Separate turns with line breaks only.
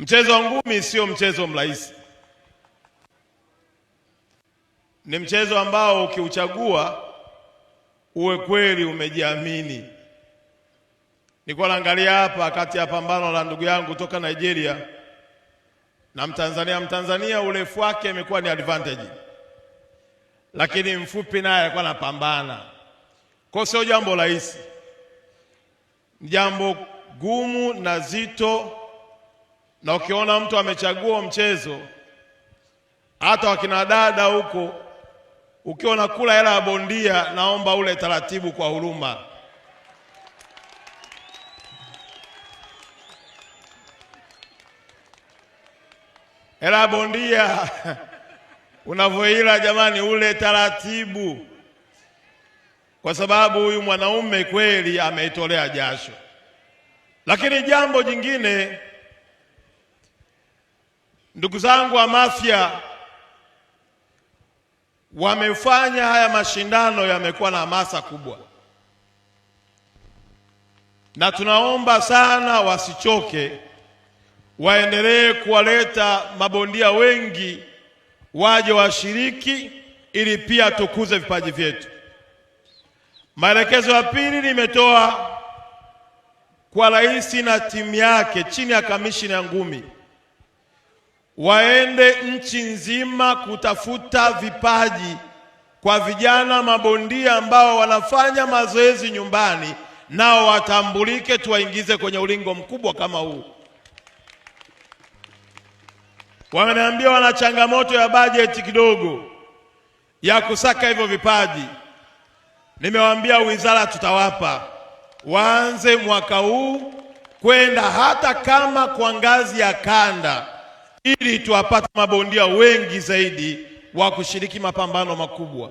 Mchezo wa ngumi sio mchezo mrahisi. Ni mchezo ambao ukiuchagua uwe kweli umejiamini. Nilikuwa naangalia hapa kati ya pambano la ndugu yangu kutoka Nigeria na Mtanzania urefu wake imekuwa ni advantage. Lakini mfupi naye alikuwa anapambana. Kwa sio jambo rahisi. Ni jambo gumu na zito, na ukiona mtu amechagua mchezo, hata wakina dada huko, ukiona kula hela ya bondia, naomba ule taratibu kwa huruma. Hela ya bondia unavoila jamani, ule taratibu, kwa sababu huyu mwanaume kweli ameitolea jasho. Lakini jambo jingine, ndugu zangu wa Mafia wamefanya haya mashindano yamekuwa na hamasa kubwa, na tunaomba sana wasichoke, waendelee kuwaleta mabondia wengi waje washiriki, ili pia tukuze vipaji vyetu. Maelekezo ya pili nimetoa kwa rais na timu yake chini ya kamishina ya ngumi, waende nchi nzima kutafuta vipaji kwa vijana mabondia ambao wanafanya mazoezi nyumbani, nao watambulike, tuwaingize kwenye ulingo mkubwa kama huu. Wameniambia wana changamoto ya bajeti kidogo ya kusaka hivyo vipaji. Nimewaambia wizara tutawapa, waanze mwaka huu kwenda hata kama kwa ngazi ya kanda, ili tuwapate mabondia wengi zaidi wa kushiriki mapambano makubwa.